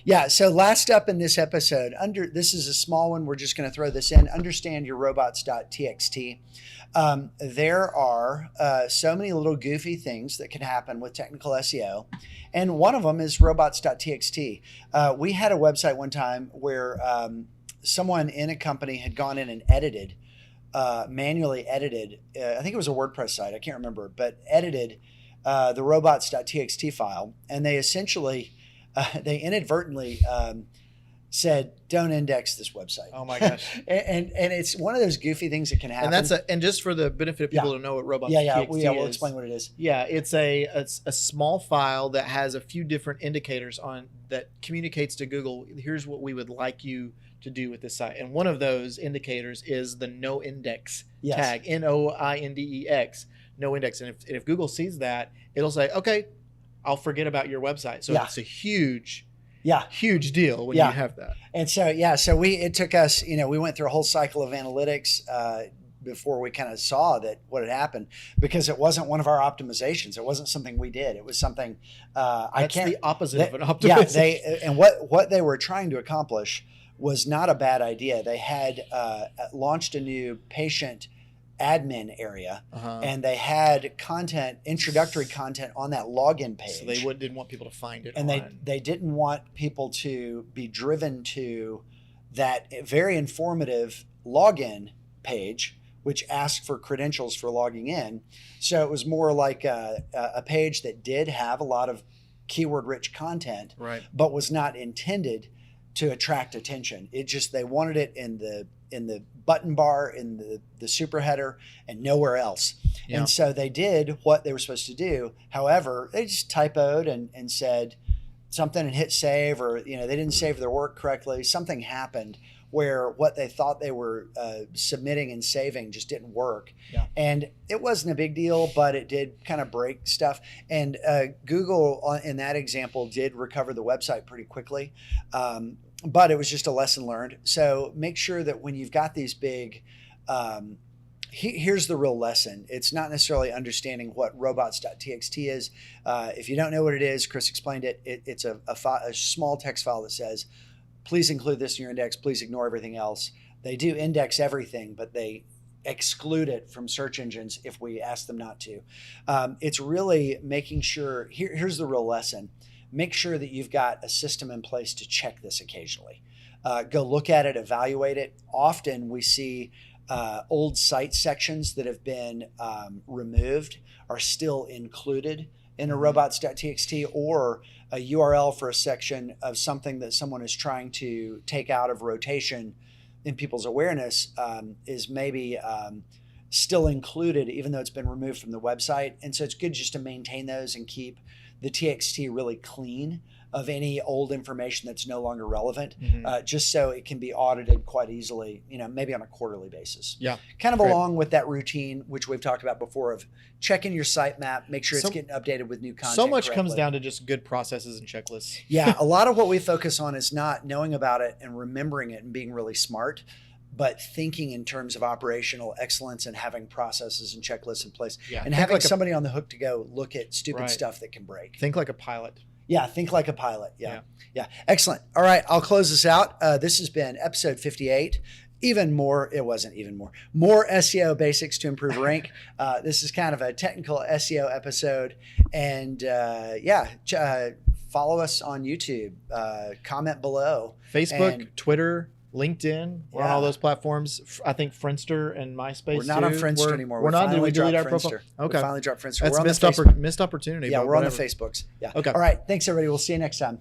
Yeah. So last up in this episode, this is a small one. We're just going to throw this in. Understand your robots.txt. There are so many little goofy things that can happen with technical SEO. And one of them is robots.txt. We had a website one time where someone in a company had gone in and manually edited, I think it was a WordPress site, I can't remember, but edited the robots.txt file. And they essentially, they inadvertently said, don't index this website. Oh my gosh. and it's one of those goofy things that can happen. And just for the benefit of people to know what robots.txt we'll explain what it is. Yeah, it's a small file that has a few different indicators on that communicates to Google, here's what we would like you to do with this site. And one of those indicators is the no index tag, NOINDEX, no index. And if Google sees that, it'll say, okay, I'll forget about your website. So it's a huge deal when you have that. And so, it took us, we went through a whole cycle of analytics before we kind of saw that what had happened, because it wasn't one of our optimizations. It wasn't something we did. It was something That's the opposite of an optimization. And what they were trying to accomplish was not a bad idea. They had launched a new patient admin area, and they had introductory content on that login page. So they didn't want people to find it. And they didn't want people to be driven to that very informative login page, which asked for credentials for logging in. So it was more like a page that did have a lot of keyword-rich content, but was not intended to attract attention. They wanted it in the button bar, in the super header, and nowhere else. Yeah. And so they did what they were supposed to do. However, they just typoed and said something and hit save, or they didn't save their work correctly. Something happened where what they thought they were submitting and saving just didn't work. Yeah. And it wasn't a big deal, but it did kind of break stuff. And Google, in that example, did recover the website pretty quickly. But it was just a lesson learned. So make sure that when you've got these big, here's the real lesson. It's not necessarily understanding what robots.txt is. If you don't know what it is, Chris explained it. It's a small text file that says, please include this in your index. Please ignore everything else. They do index everything, but they exclude it from search engines if we ask them not to. It's really making sure, here's the real lesson. Make sure that you've got a system in place to check this occasionally. Go look at it, evaluate it. Often we see old site sections that have been removed are still included in a robots.txt, or a URL for a section of something that someone is trying to take out of rotation in people's awareness is maybe still included, even though it's been removed from the website. And so it's good just to maintain those and keep the TXT really clean of any old information that's no longer relevant, just so it can be audited quite easily, maybe on a quarterly basis. Yeah. Kind of along with that routine, which we've talked about before, of checking your sitemap, make sure it's getting updated with new content. So much comes down to just good processes and checklists. Yeah. A lot of what we focus on is not knowing about it and remembering it and being really smart, but thinking in terms of operational excellence and having processes and checklists in place, and having somebody on the hook to go look at stupid stuff that can break. Think like a pilot. Yeah, think like a pilot. Yeah. Excellent. All right, I'll close this out. This has been episode 58. More SEO basics to improve rank. This is kind of a technical SEO episode. And follow us on YouTube. Comment below. Facebook, Twitter, LinkedIn, we're on all those platforms. I think Friendster and MySpace. We're not on Friendster anymore. We're not. Did we delete our profile? Okay. We finally dropped Friendster. That's we're on missed opportunity. Yeah, we're on the Facebooks. Yeah. Okay. All right. Thanks, everybody. We'll see you next time.